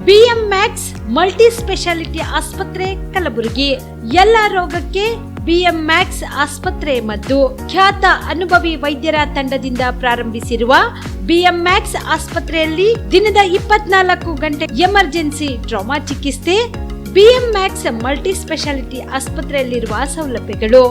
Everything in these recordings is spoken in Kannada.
BMX ಮಲ್ಟಿ ಸ್ಪೆಷಾಲಿಟಿ ಆಸ್ಪತ್ರೆ ಕಲಬುರಗಿ. ಎಲ್ಲ ರೋಗಕ್ಕೆ BMX ಆಸ್ಪತ್ರೆ ಮದ್ದು. ಖ್ಯಾತ ಅನುಭವಿ ವೈದ್ಯರ ತಂಡದಿಂದ ಪ್ರಾರಂಭಿಸಿರುವ BMX ಆಸ್ಪತ್ರೆಯಲ್ಲಿ ದಿನದ 24 ಗಂಟೆ ಎಮರ್ಜೆನ್ಸಿ ಟ್ರಾಮಾ ಚಿಕಿತ್ಸೆ. BMX ಮಲ್ಟಿ ಸ್ಪೆಷಾಲಿಟಿ ಆಸ್ಪತ್ರೆಯಲ್ಲಿರುವ ಸೌಲಭ್ಯಗಳು: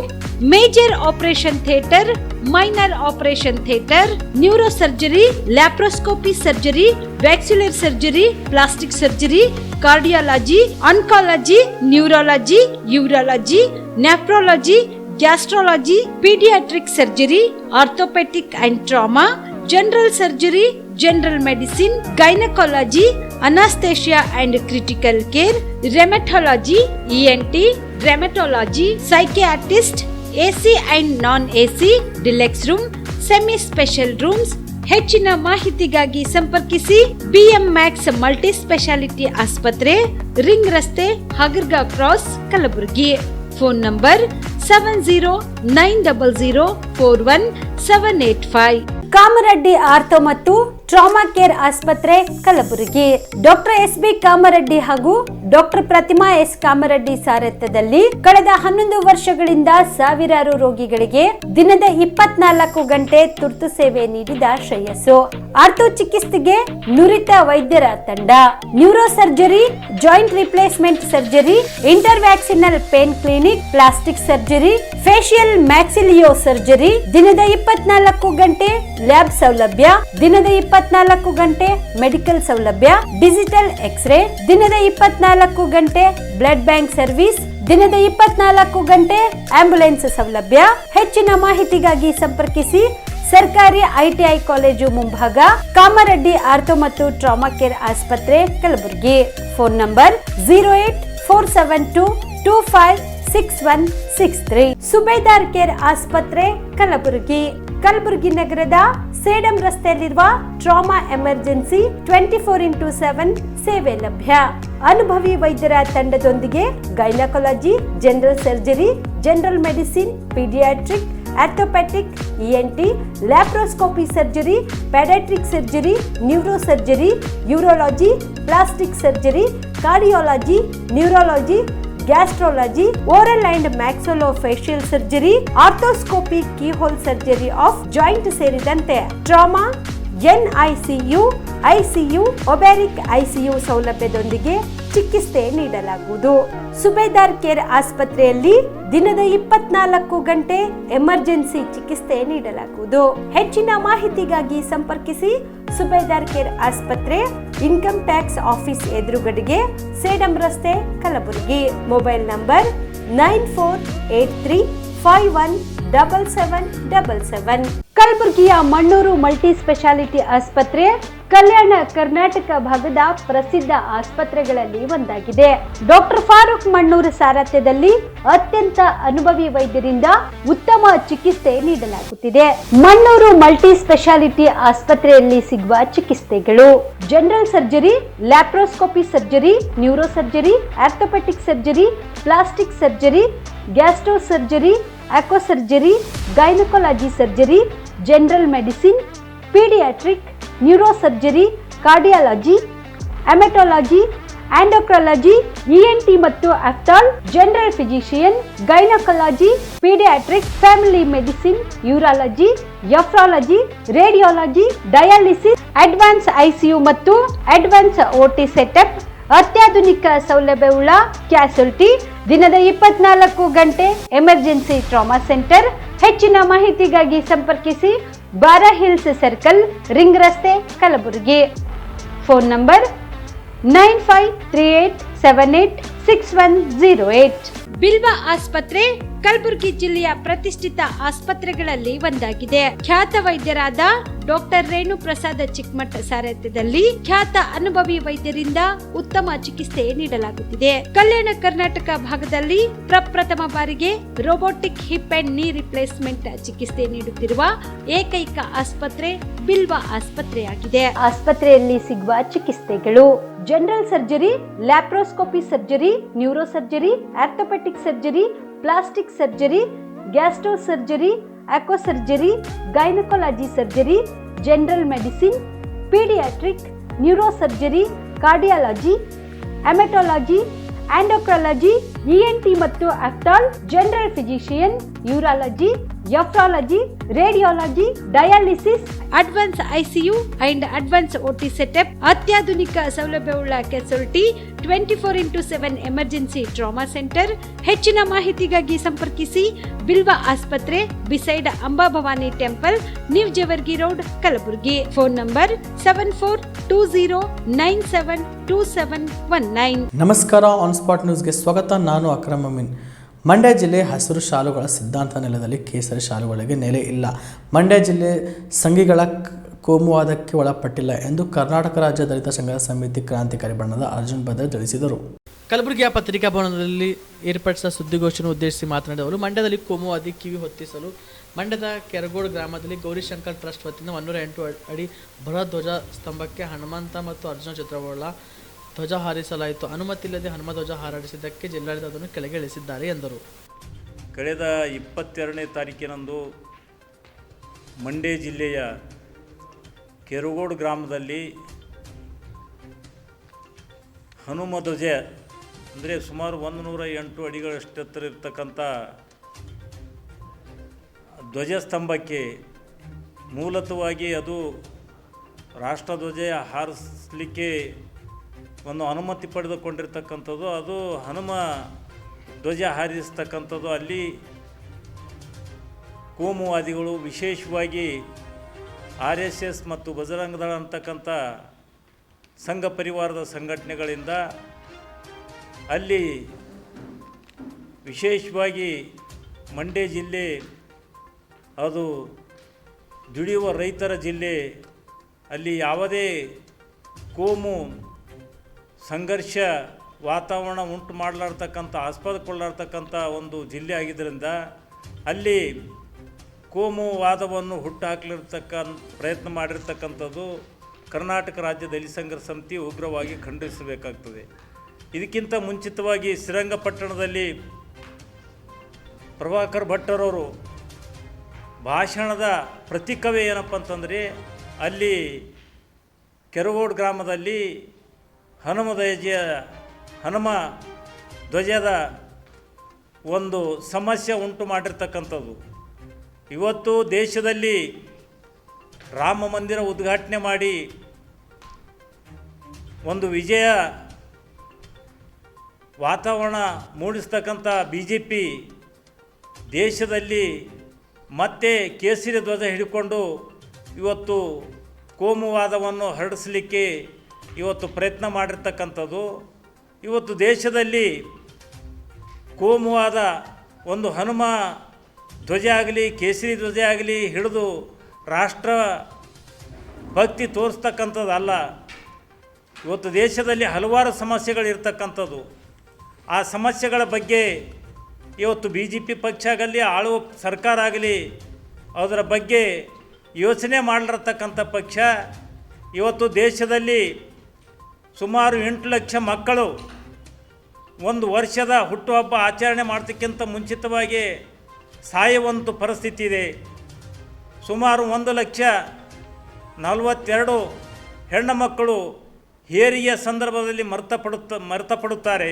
major operation theatre, minor operation theatre, neuro surgery, laparoscopy surgery, ವ್ಯಾಕ್ಸ್ಯುಲರ್ surgery, plastic surgery, cardiology, oncology, neurology, urology, nephrology, gastrology, paediatric surgery, orthopaedic and trauma, general surgery, general medicine, gynaecology, anaesthesia and critical care, rheumatology, ENT, rheumatology, psychiatrist, AC and non AC, deluxe room, semi special rooms. ಹೆಚ್ಚಿನ ಮಾಹಿತಿಗಾಗಿ ಸಂಪರ್ಕಿಸಿ BMX ಮಲ್ಟಿ ಸ್ಪೆಷಾಲಿಟಿ ಆಸ್ಪತ್ರೆ, ರಿಂಗ್ ರಸ್ತೆ, Hagarga cross, Kalaburagi. Phone number 7090041785. Kamareddy ortho ಮತ್ತು ಟ್ರಾಮಾ ಕೇರ್ ಆಸ್ಪತ್ರೆ ಕಲಬುರಗಿ. ಡಾಕ್ಟರ್ SB ಕಾಮರೆಡ್ಡಿ ಹಾಗೂ ಡಾಕ್ಟರ್ ಪ್ರತಿಮಾ S ಕಾಮರೆಡ್ಡಿ ಸಾರಥ್ಯದಲ್ಲಿ ಕಳೆದ 11 ವರ್ಷಗಳಿಂದ ಸಾವಿರಾರು ರೋಗಿಗಳಿಗೆ ದಿನದ 24 ಗಂಟೆ ತುರ್ತು ಸೇವೆ ನೀಡಿದ ಶ್ರೇಯಸ್ಸು. ಆರ್ಥೋ ಚಿಕಿತ್ಸೆಗೆ ನುರಿತ ವೈದ್ಯರ ತಂಡ, neuro surgery, joint replacement surgery, interventional pain clinic, plastic surgery, facial maxillo surgery, ದಿನದ 24 ಗಂಟೆ ಲ್ಯಾಬ್ ಸೌಲಭ್ಯ, ದಿನದ 24 ಗಂಟೆ ಮೆಡಿಕಲ್ ಸೌಲಭ್ಯ, ಡಿಜಿಟಲ್ ಎಕ್ಸ್ರೇ, ದಿನದ 24 ಗಂಟೆ ಬ್ಲಡ್ ಬ್ಯಾಂಕ್ ಸರ್ವಿಸ್, ದಿನದ 24 ಗಂಟೆ ಆಂಬ್ಯುಲೆನ್ಸ್ ಸೌಲಭ್ಯ. ಹೆಚ್ಚಿನ ಮಾಹಿತಿಗಾಗಿ ಸಂಪರ್ಕಿಸಿ ಸರ್ಕಾರಿ ITI ಕಾಲೇಜು ಮುಂಭಾಗ, ಕಾಮರೆಡ್ಡಿ ಆರ್ಥೋ ಮತ್ತು ಟ್ರಾಮಾ ಕೇರ್ ಆಸ್ಪತ್ರೆ Kalaburagi. Phone number 08472256163. Subedar care ಆಸ್ಪತ್ರೆ ಕಲಬುರಗಿ. ಕಲಬುರಗಿ ನಗರದ ಸೇಡಂ ರಸ್ತೆಯಲ್ಲಿರುವ ಟ್ರಾಮಾ ಎಮರ್ಜೆನ್ಸಿ 24x7 ಸೇವೆ ಲಭ್ಯ. ಅನುಭವಿ ವೈದ್ಯರ ತಂಡದೊಂದಿಗೆ gynaecology, general surgery, general medicine, paediatric, orthopaedic, ENT, laparoscopy surgery, paediatric surgery, neuro surgery, urology, plastic surgery, cardiology, neurology, gastrology, oral and maxillofacial surgery, arthroscopy, keyhole surgery of joint ಸೇರಿದಂತೆ trauma, NICU, ICU, obstetric ICU ಸೌಲಭ್ಯದೊಂದಿಗೆ ಚಿಕಿತ್ಸೆ ನೀಡಲಾಗುವುದು. ಸುಬೇದಾರ್ ಕೇರ್ ಆಸ್ಪತ್ರೆಯಲ್ಲಿ ದಿನದ 24 ಗಂಟೆ ಎಮರ್ಜೆನ್ಸಿ ಚಿಕಿತ್ಸೆ ನೀಡಲಾಗುವುದು. ಹೆಚ್ಚಿನ ಮಾಹಿತಿಗಾಗಿ ಸಂಪರ್ಕಿಸಿ ಸುಬೇದಾರ್ ಕೇರ್ ಆಸ್ಪತ್ರೆ, ಇನ್ಕಮ್ ಟ್ಯಾಕ್ಸ್ ಆಫೀಸ್ ಎದುರುಗಡೆಗೆ, ಸೇಡಂ ರಸ್ತೆ, ಕಲಬುರಗಿ. Mobile number 9483517777. ಕಲಬುರಗಿಯ ಮಣ್ಣೂರು ಮಲ್ಟಿ ಸ್ಪೆಷಾಲಿಟಿ ಆಸ್ಪತ್ರೆ ಕಲ್ಯಾಣ ಕರ್ನಾಟಕ ಭಾಗದ ಪ್ರಸಿದ್ಧ ಆಸ್ಪತ್ರೆಗಳಲ್ಲಿ ಒಂದಾಗಿದೆ. ಡಾಕ್ಟರ್ ಫಾರೂಕ್ ಮಣ್ಣೂರು ಸಾರಥ್ಯದಲ್ಲಿ ಅತ್ಯಂತ ಅನುಭವಿ ವೈದ್ಯರಿಂದ ಉತ್ತಮ ಚಿಕಿತ್ಸೆ ನೀಡಲಾಗುತ್ತಿದೆ. ಮಣ್ಣೂರು ಮಲ್ಟಿ ಸ್ಪೆಷಾಲಿಟಿ ಆಸ್ಪತ್ರೆಯಲ್ಲಿ ಸಿಗುವ ಚಿಕಿತ್ಸೆಗಳು: general surgery, laparoscopy surgery, neuro surgery, orthopaedic surgery, plastic surgery, gastro surgery, aqua surgery, gynaecology surgery, general medicine, paediatric, neuro surgery, cardiology, haematology, endocrinology, ENT ಮತ್ತು ophthal, general physician, gynaecology, paediatric, family medicine, urology, nephrology, radiology, dialysis, advance ICU ಮತ್ತು ಅಡ್ವಾನ್ಸ್ OT ಸೆಟಪ್, ಅತ್ಯಾಧುನಿಕ ಸೌಲಭ್ಯವುಳ್ಳ ಕ್ಯಾಸುಲಿಟಿ, ದಿನದ 24 ಗಂಟೆ ಎಮರ್ಜೆನ್ಸಿ ಟ್ರಾಮಾ ಸೆಂಟರ್. ಹೆಚ್ಚಿನ ಮಾಹಿತಿಗಾಗಿ ಸಂಪರ್ಕಿಸಿ ಬಾರಾ ಹಿಲ್ಸ್ ಸರ್ಕಲ್, ರಿಂಗ್ ರಸ್ತೆ, ಕಲಬುರಗಿ. Phone number 9538786108. ಬಿಲ್ವಾ ಆಸ್ಪತ್ರೆ ಕಲಬುರಗಿ ಜಿಲ್ಲೆಯ ಪ್ರತಿಷ್ಠಿತ ಆಸ್ಪತ್ರೆಗಳಲ್ಲಿ ಒಂದಾಗಿದೆ. ಖ್ಯಾತ ವೈದ್ಯರಾದ ಡಾಕ್ಟರ್ ರೇಣು ಪ್ರಸಾದ್ ಚಿಕ್ಕಮಠ ಸಾರಥ್ಯದಲ್ಲಿ ಖ್ಯಾತ ಅನುಭವಿ ವೈದ್ಯರಿಂದ ಉತ್ತಮ ಚಿಕಿತ್ಸೆ ನೀಡಲಾಗುತ್ತಿದೆ. ಕಲ್ಯಾಣ ಕರ್ನಾಟಕ ಭಾಗದಲ್ಲಿ ಪ್ರಪ್ರಥಮ ಬಾರಿಗೆ robotic hip and knee replacement ಚಿಕಿತ್ಸೆ ನೀಡುತ್ತಿರುವ ಏಕೈಕ ಆಸ್ಪತ್ರೆ ಬಿಲ್ವಾ ಆಸ್ಪತ್ರೆಯಾಗಿದೆ. ಆಸ್ಪತ್ರೆಯಲ್ಲಿ ಸಿಗುವ ಚಿಕಿತ್ಸೆಗಳು: general surgery, laparoscopy surgery, neuro surgery, orthopaedic surgery, plastic surgery, gastro surgery, aqua surgery, gynaecology surgery, general medicine, paediatric, neuro surgery, cardiology, haematology, endocrinology, ENT ಮತ್ತು ophthal, general physician, urology, nephrology, radiology, dialysis, advance ICU and advance OT setup, ಅತ್ಯಾಧುನಿಕ ಸೌಲಭ್ಯವುಳ್ಳ casualty, 24x7 emergency trauma centre. ಹೆಚ್ಚಿನ ಮಾಹಿತಿಗಾಗಿ ಸಂಪರ್ಕಿಸಿ ಬಿಲ್ವ ಆಸ್ಪತ್ರೆ, beside Amba Bhavani temple, new Jewargi road, Kalaburagi. Phone number 7420972719. ನಮಸ್ಕಾರ. ಆನ್ ಸ್ಪಾಟ್ ನ್ಯೂಸ್ಗೆ ಸ್ವಾಗತ. ನಾನು ಅಕ್ರಮ್ ಅಮೀನ್. ಮಂಡ್ಯ ಜಿಲ್ಲೆ ಹಸಿರು ಶಾಲುಗಳ ಸಿದ್ಧಾಂತ ನೆಲದಲ್ಲಿ ಕೇಸರಿ ಶಾಲುಗಳಿಗೆ ನೆಲೆ ಇಲ್ಲ. ಮಂಡ್ಯ ಜಿಲ್ಲೆ ಸಂಘಿಗಳ ಕೋಮುವಾದಕ್ಕೆ ಒಳಪಟ್ಟಿಲ್ಲ ಎಂದು ಕರ್ನಾಟಕ ರಾಜ್ಯ ದಲಿತ ಸಂಘದ ಸಮಿತಿ ಕ್ರಾಂತಿಕಾರಿ ಬಣ್ಣದ ಅರ್ಜುನ್ ಭದ್ರ ತಿಳಿಸಿದರು. ಕಲಬುರಗಿಯ ಪತ್ರಿಕಾ ಭವನದಲ್ಲಿ ಏರ್ಪಡಿಸಿದ ಸುದ್ದಿಗೋಷ್ಠಿಯನ್ನು ಉದ್ದೇಶಿಸಿ ಮಾತನಾಡಿದ ಅವರು, ಮಂಡ್ಯದಲ್ಲಿ ಕೋಮುವಾದಿ ಕಿವಿ ಹೊತ್ತಿಸಲು ಮಂಡ್ಯದ ಕೆರಗೋಡು ಗ್ರಾಮದಲ್ಲಿ ಗೌರಿಶಂಕರ್ ಟ್ರಸ್ಟ್ ವತಿಯಿಂದ 108 ಅಡಿ ಬೃಹತ್ ಧ್ವಜ ಸ್ತಂಭಕ್ಕೆ ಹನುಮಂತ ಮತ್ತು ಅರ್ಜುನ ಚಿತ್ರವುಳ್ಳ ಧ್ವಜ ಹಾರಿಸಲಾಯಿತು. ಅನುಮತಿ ಇಲ್ಲದೆ ಹನುಮ ಧ್ವಜ ಹಾರಾಡಿಸಿದ್ದಕ್ಕೆ ಜಿಲ್ಲಾಡಳಿತ ಅದನ್ನು ಕೆಳಗೆ ಇಳಿಸಿದ್ದಾರೆ ಎಂದರು. ಕಳೆದ 22ನೇ ತಾರೀಕಿನಂದು ಮಂಡ್ಯ ಜಿಲ್ಲೆಯ ಕೆರಗೋಡು ಗ್ರಾಮದಲ್ಲಿ ಹನುಮ ಧ್ವಜ ಅಂದರೆ ಸುಮಾರು 108 ಅಡಿಗಳಷ್ಟು ಎತ್ತರ ಇರ್ತಕ್ಕಂಥ ಧ್ವಜಸ್ತಂಭಕ್ಕೆ ಮೂಲತಃವಾಗಿ ಅದು ರಾಷ್ಟ್ರಧ್ವಜ ಹಾರಿಸಲಿಕ್ಕೆ ಒಂದು ಅನುಮತಿ ಪಡೆದುಕೊಂಡಿರ್ತಕ್ಕಂಥದ್ದು. ಅದು ಹನುಮ ಧ್ವಜ ಹಾರಿಸ್ತಕ್ಕಂಥದ್ದು ಅಲ್ಲಿ ಕೋಮುವಾದಿಗಳು, ವಿಶೇಷವಾಗಿ RSS ಮತ್ತು ಬಜರಂಗ ದಳ ಅಂತಕ್ಕಂಥ ಸಂಘ ಪರಿವಾರದ ಸಂಘಟನೆಗಳಿಂದ ಅಲ್ಲಿ ವಿಶೇಷವಾಗಿ ಮಂಡ್ಯ ಜಿಲ್ಲೆ ಅದು ದುಡಿಯುವ ರೈತರ ಜಿಲ್ಲೆ, ಅಲ್ಲಿ ಯಾವುದೇ ಕೋಮು ಸಂಘರ್ಷ ವಾತಾವರಣ ಉಂಟು ಮಾಡಲಾರ್ತಕ್ಕಂಥ, ಆಸ್ಪದಕೊಳ್ಳಾರ್ತಕ್ಕಂಥ ಒಂದು ಜಿಲ್ಲೆ ಆಗಿದ್ದರಿಂದ ಅಲ್ಲಿ ಕೋಮುವಾದವನ್ನು ಹುಟ್ಟುಹಾಕಲಿರ್ತಕ್ಕ ಪ್ರಯತ್ನ ಮಾಡಿರ್ತಕ್ಕಂಥದ್ದು ಕರ್ನಾಟಕ ರಾಜ್ಯ ದಲಿತ ಸಂಘರ್ಷ ಸಮಿತಿ ಉಗ್ರವಾಗಿ ಖಂಡಿಸಬೇಕಾಗ್ತದೆ. ಇದಕ್ಕಿಂತ ಮುಂಚಿತವಾಗಿ ಶ್ರೀರಂಗಪಟ್ಟಣದಲ್ಲಿ ಪ್ರಭಾಕರ್ ಭಟ್ಟರವರು ಭಾಷಣದ ಪ್ರತಿಕವೇ ಏನಪ್ಪ ಅಂತಂದರೆ, ಅಲ್ಲಿ ಕೆರಗೋಡು ಗ್ರಾಮದಲ್ಲಿ ಹನುಮ ಧ್ವಜದ ಒಂದು ಸಮಸ್ಯೆ ಉಂಟು ಮಾಡಿರ್ತಕ್ಕಂಥದ್ದು. ಇವತ್ತು ದೇಶದಲ್ಲಿ ರಾಮ ಮಂದಿರ ಉದ್ಘಾಟನೆ ಮಾಡಿ ಒಂದು ವಿಜಯ ವಾತಾವರಣ ಮೂಡಿಸ್ತಕ್ಕಂಥ BJP ದೇಶದಲ್ಲಿ ಮತ್ತೆ ಕೇಸರಿ ಧ್ವಜ ಹಿಡ್ಕೊಂಡು ಇವತ್ತು ಕೋಮುವಾದವನ್ನು ಹರಡಿಸಲಿಕ್ಕೆ ಇವತ್ತು ಪ್ರಯತ್ನ ಮಾಡಿರ್ತಕ್ಕಂಥದ್ದು. ಇವತ್ತು ದೇಶದಲ್ಲಿ ಕೋಮುವಾದ ಒಂದು ಹನುಮ ಧ್ವಜ ಆಗಲಿ, ಕೇಸರಿ ಧ್ವಜ ಆಗಲಿ ಹಿಡಿದು ರಾಷ್ಟ್ರ ಭಕ್ತಿ ತೋರಿಸ್ತಕ್ಕಂಥದ್ದು ಅಲ್ಲ. ಇವತ್ತು ದೇಶದಲ್ಲಿ ಹಲವಾರು ಸಮಸ್ಯೆಗಳಿರ್ತಕ್ಕಂಥದ್ದು. ಆ ಸಮಸ್ಯೆಗಳ ಬಗ್ಗೆ ಇವತ್ತು BJP ಪಕ್ಷ ಆಗಲಿ, ಆಳುವ ಸರ್ಕಾರ ಆಗಲಿ ಅದರ ಬಗ್ಗೆ ಯೋಚನೆ ಮಾಡಿರ್ತಕ್ಕಂಥ ಪಕ್ಷ. ಇವತ್ತು ದೇಶದಲ್ಲಿ ಸುಮಾರು 8 ಲಕ್ಷ ಮಕ್ಕಳು ಒಂದು ವರ್ಷದ ಹುಟ್ಟುಹಬ್ಬ ಆಚರಣೆ ಮಾಡೋದಕ್ಕಿಂತ ಮುಂಚಿತವಾಗಿ ಸಾಯುವಂಥ ಪರಿಸ್ಥಿತಿ ಇದೆ. ಸುಮಾರು 1,42,000 ಹೆಣ್ಣು ಮಕ್ಕಳು ಹೇರಿಯ ಸಂದರ್ಭದಲ್ಲಿ ಮೃತಪಡುತ್ತಾರೆ.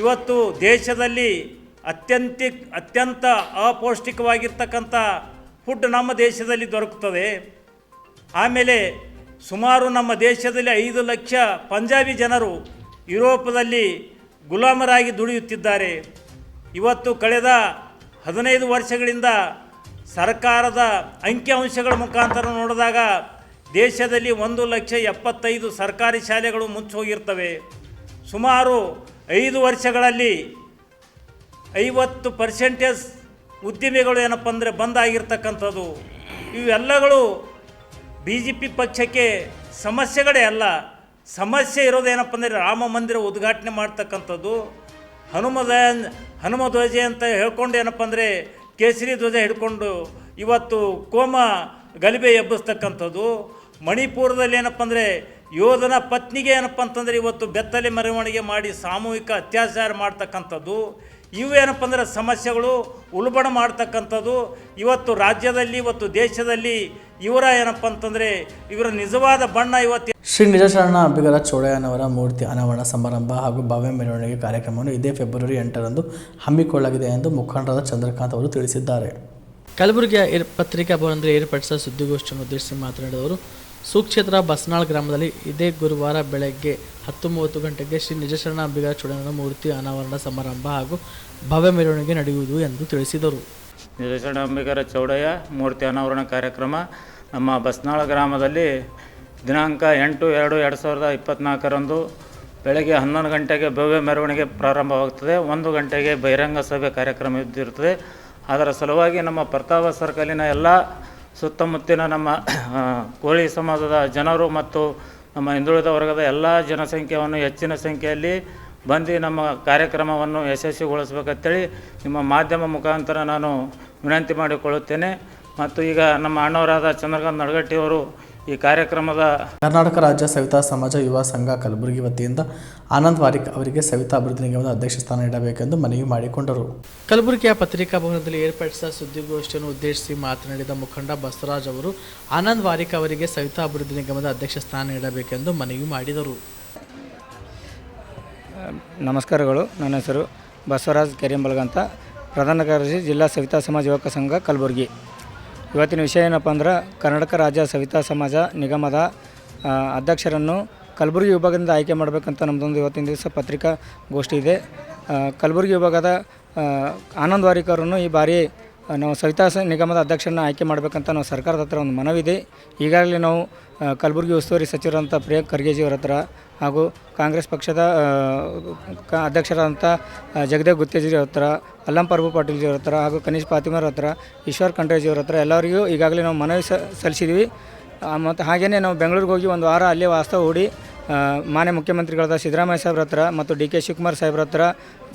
ಇವತ್ತು ದೇಶದಲ್ಲಿ ಅತ್ಯಂತ ಅಪೌಷ್ಟಿಕವಾಗಿರ್ತಕ್ಕಂಥ ಫುಡ್ ನಮ್ಮ ದೇಶದಲ್ಲಿ ದೊರಕುತ್ತದೆ. ಆಮೇಲೆ ಸುಮಾರು ನಮ್ಮ ದೇಶದಲ್ಲಿ 5 ಲಕ್ಷ ಪಂಜಾಬಿ ಜನರು ಯುರೋಪದಲ್ಲಿ ಗುಲಾಮರಾಗಿ ದುಡಿಯುತ್ತಿದ್ದಾರೆ. ಇವತ್ತು ಕಳೆದ 15 ವರ್ಷಗಳಿಂದ ಸರ್ಕಾರದ ಅಂಕಿಅಂಶಗಳ ಮುಖಾಂತರ ನೋಡಿದಾಗ ದೇಶದಲ್ಲಿ 1,75,000 ಸರ್ಕಾರಿ ಶಾಲೆಗಳು ಮುಚ್ಚಿ ಹೋಗಿರ್ತವೆ. ಸುಮಾರು 5 ವರ್ಷಗಳಲ್ಲಿ 50% ಉದ್ದಿಮೆಗಳು ಏನಪ್ಪ ಅಂದರೆ ಬಂದಾಗಿರ್ತಕ್ಕಂಥದ್ದು. ಇವೆಲ್ಲಗಳು BJP ಪಕ್ಷಕ್ಕೆ ಸಮಸ್ಯೆಗಳೇ ಅಲ್ಲ. ಸಮಸ್ಯೆ ಇರೋದೇನಪ್ಪ ಅಂದರೆ ರಾಮ ಮಂದಿರ ಉದ್ಘಾಟನೆ ಮಾಡ್ತಕ್ಕಂಥದ್ದು. ಹನುಮ ಧ್ವಜ ಅಂತ ಹೇಳ್ಕೊಂಡು ಏನಪ್ಪ ಅಂದರೆ ಕೇಸರಿ ಧ್ವಜ ಹಿಡ್ಕೊಂಡು ಇವತ್ತು ಕೋಮ ಗಲಿಬೆ ಎಬ್ಬಿಸ್ತಕ್ಕಂಥದ್ದು. ಮಣಿಪುರದಲ್ಲಿ ಏನಪ್ಪ ಅಂದರೆ ಯೋಧನ ಪತ್ನಿಗೆ ಏನಪ್ಪ ಅಂತಂದರೆ ಇವತ್ತು ಬೆತ್ತಲೆ ಮೆರವಣಿಗೆ ಮಾಡಿ ಸಾಮೂಹಿಕ ಅತ್ಯಾಚಾರ ಮಾಡ್ತಕ್ಕಂಥದ್ದು. ಇವೇನಪ್ಪ ಅಂದರೆ ಸಮಸ್ಯೆಗಳು ಉಲ್ಬಣ ಮಾಡ್ತಕ್ಕಂಥದ್ದು. ಇವತ್ತು ರಾಜ್ಯದಲ್ಲಿ, ಇವತ್ತು ದೇಶದಲ್ಲಿ ಇವರ ಏನಪ್ಪ ಅಂತಂದರೆ ಇವರ ನಿಜವಾದ ಬಣ್ಣ ಇವತ್ತು. ಶ್ರೀ ನಿಜಶರಣ ಅಂಬಿಗರ ಚೋಳಯ್ಯನವರ ಮೂರ್ತಿ ಅನಾವರಣ ಸಮಾರಂಭ ಹಾಗೂ ಭವ್ಯ ಮೆರವಣಿಗೆ ಕಾರ್ಯಕ್ರಮವನ್ನು ಇದೇ ಫೆಬ್ರವರಿ 8ರಂದು ಹಮ್ಮಿಕೊಳ್ಳಲಾಗಿದೆ ಎಂದು ಮುಖಂಡರಾದ ಚಂದ್ರಕಾಂತ್ ಅವರು ತಿಳಿಸಿದ್ದಾರೆ. ಕಲಬುರಗಿಯ ಪತ್ರಿಕಾ ಭವನದಲ್ಲಿ ಏರ್ಪಡಿಸಿದ ಸುದ್ದಿಗೋಷ್ಠಿಯನ್ನು ಉದ್ದೇಶಿಸಿ ಮಾತನಾಡಿದವರು, ಸುಕ್ಷೇತ್ರ ಬಸ್ನಾಳ್ ಗ್ರಾಮದಲ್ಲಿ ಇದೇ ಗುರುವಾರ ಬೆಳಗ್ಗೆ 10:30 ಗಂಟೆಗೆ ಶ್ರೀ ನಿಜಶರಣ ಅಂಬಿಗರ ಚೋಳಯ್ಯನ ಮೂರ್ತಿ ಅನಾವರಣ ಸಮಾರಂಭ ಹಾಗೂ ಭವ್ಯ ಮೆರವಣಿಗೆ ನಡೆಯುವುದು ಎಂದು ತಿಳಿಸಿದರು. ನಿಜಶರಣ ಅಂಬಿಗರ ಚೌಡಯ್ಯ ಮೂರ್ತಿ ಅನಾವರಣ ಕಾರ್ಯಕ್ರಮ ನಮ್ಮ ಬಸ್ನಾಳ ಗ್ರಾಮದಲ್ಲಿ ದಿನಾಂಕ 8/2/2024ರಂದು ಬೆಳಗ್ಗೆ 11 ಗಂಟೆಗೆ ಭವ್ಯ ಮೆರವಣಿಗೆ ಪ್ರಾರಂಭವಾಗುತ್ತದೆ. 1 ಗಂಟೆಗೆ ಬಹಿರಂಗ ಸಭೆ ಕಾರ್ಯಕ್ರಮ ಇದ್ದಿರುತ್ತದೆ. ಅದರ ಸಲುವಾಗಿ ನಮ್ಮ ಪ್ರತಾಪ ಸರ್ಕಲಿನ ಎಲ್ಲ ಸುತ್ತಮುತ್ತಿನ ನಮ್ಮ ಕೋಳಿ ಸಮಾಜದ ಜನರು ಮತ್ತು ನಮ್ಮ ಹಿಂದುಳಿದ ವರ್ಗದ ಎಲ್ಲ ಜನಸಂಖ್ಯೆಯನ್ನು ಹೆಚ್ಚಿನ ಸಂಖ್ಯೆಯಲ್ಲಿ ಬಂದು ನಮ್ಮ ಕಾರ್ಯಕ್ರಮವನ್ನು ಯಶಸ್ವಿಗೊಳಿಸಬೇಕಂತೇಳಿ ನಿಮ್ಮ ಮಾಧ್ಯಮ ಮುಖಾಂತರ ನಾನು ವಿನಂತಿ ಮಾಡಿಕೊಳ್ಳುತ್ತೇನೆ. ಮತ್ತು ಈಗ ನಮ್ಮ ಅಣ್ಣವರಾದ ಚಂದ್ರಕಾಂತ್ ನಡಗಟ್ಟಿಯವರು ಈ ಕಾರ್ಯಕ್ರಮದ ಕರ್ನಾಟಕ ರಾಜ್ಯ ಸವಿತಾ ಸಮಾಜ ಯುವ ಸಂಘ ಕಲಬುರಗಿ ವತಿಯಿಂದ ಆನಂದ್ ವಾರಿಕ್ ಅವರಿಗೆ ಸವಿತಾ ಅಭಿವೃದ್ಧಿ ನಿಗಮದ ಅಧ್ಯಕ್ಷ ಸ್ಥಾನ ನೀಡಬೇಕೆಂದು ಮನವಿ ಮಾಡಿಕೊಂಡರು. ಕಲಬುರಗಿಯ ಪತ್ರಿಕಾ ಭವನದಲ್ಲಿ ಏರ್ಪಡಿಸಿದ ಸುದ್ದಿಗೋಷ್ಠಿಯನ್ನು ಉದ್ದೇಶಿಸಿ ಮಾತನಾಡಿದ ಮುಖಂಡ ಬಸವರಾಜ್ ಅವರು ಆನಂದ್ ವಾರಿಕ್ ಅವರಿಗೆ ಸವಿತಾ ಅಭಿವೃದ್ಧಿ ನಿಗಮದ ಅಧ್ಯಕ್ಷ ಸ್ಥಾನ ನೀಡಬೇಕೆಂದು ಮನವಿ ಮಾಡಿದರು. ನಮಸ್ಕಾರಗಳು. ನನ್ನ ಹೆಸರು ಬಸವರಾಜ್ ಕೆರೆಂಬಲ್ಗ ಅಂತ, ಪ್ರಧಾನ ಕಾರ್ಯದರ್ಶಿ ಜಿಲ್ಲಾ ಸವಿತಾ ಸಮಾಜ ಯುವಕ ಸಂಘ ಕಲಬುರಗಿ. ಇವತ್ತಿನ ವಿಷಯ ಏನಪ್ಪ ಅಂದ್ರೆ, ಕರ್ನಾಟಕ ರಾಜ್ಯ ಸವಿತಾ ಸಮಾಜ ನಿಗಮದ ಅಧ್ಯಕ್ಷರನ್ನು ಕಲಬುರಗಿ ವಿಭಾಗದಿಂದ ಆಯ್ಕೆ ಮಾಡಬೇಕಂತ ನಮ್ಮದೊಂದು ಇವತ್ತಿನ ದಿವಸ ಪತ್ರಿಕಾಗೋಷ್ಠಿ ಇದೆ. ಕಲಬುರಗಿ ವಿಭಾಗದ ಆನಂದ್ ವಾರಿಕ್ ಅವರನ್ನು ಈ ಬಾರಿ ನಾವು ಸವಿತಾ ನಿಗಮದ ಅಧ್ಯಕ್ಷರನ್ನು ಆಯ್ಕೆ ಮಾಡಬೇಕಂತ ನಾವು ಸರ್ಕಾರದ ಹತ್ರ ಒಂದು ಮನವಿದೆ. ಈಗಾಗಲೇ ನಾವು ಕಲಬುರಗಿ ಉಸ್ತುವಾರಿ ಸಚಿವರಂಥ ಪ್ರಿಯಾಂಕ್ ಖರ್ಗೆಜಿಯವರ ಹತ್ರ ಹಾಗೂ ಕಾಂಗ್ರೆಸ್ ಪಕ್ಷದ ಅಧ್ಯಕ್ಷರಾದಂಥ ಜಗದೇವ್ ಗುತ್ತೇಜಿಯವರ ಹತ್ರ, ಅಲ್ಲಂ ಪ್ರಭು ಪಾಟೀಲ್ಜಿಯವರ ಹತ್ರ ಹಾಗೂ ಕನೀಶ್ ಪಾತಿಮರ ಹತ್ರ, ಈಶ್ವರ್ ಖಂಡ್ರೇಜಿಯವರ ಹತ್ರ ಎಲ್ಲರಿಗೂ ಈಗಾಗಲೇ ನಾವು ಮನವಿ ಸಲ್ಲಿಸಿದ್ವಿ. ಮತ್ತು ಹಾಗೆಯೇ ನಾವು ಬೆಂಗಳೂರಿಗೆ ಹೋಗಿ ಒಂದು ವಾರ ಅಲ್ಲೇ ವಾಸ್ತವ ಹೂಡಿ ಮಾನ್ಯ ಮುಖ್ಯಮಂತ್ರಿಗಳಾದ ಸಿದ್ದರಾಮಯ್ಯ ಸಾಹೇಬ್ರ ಹತ್ರ ಮತ್ತು ಡಿ.ಕೆ. ಶಿವಕುಮಾರ್ ಸಾಹೇಬ್ರ ಹತ್ರ,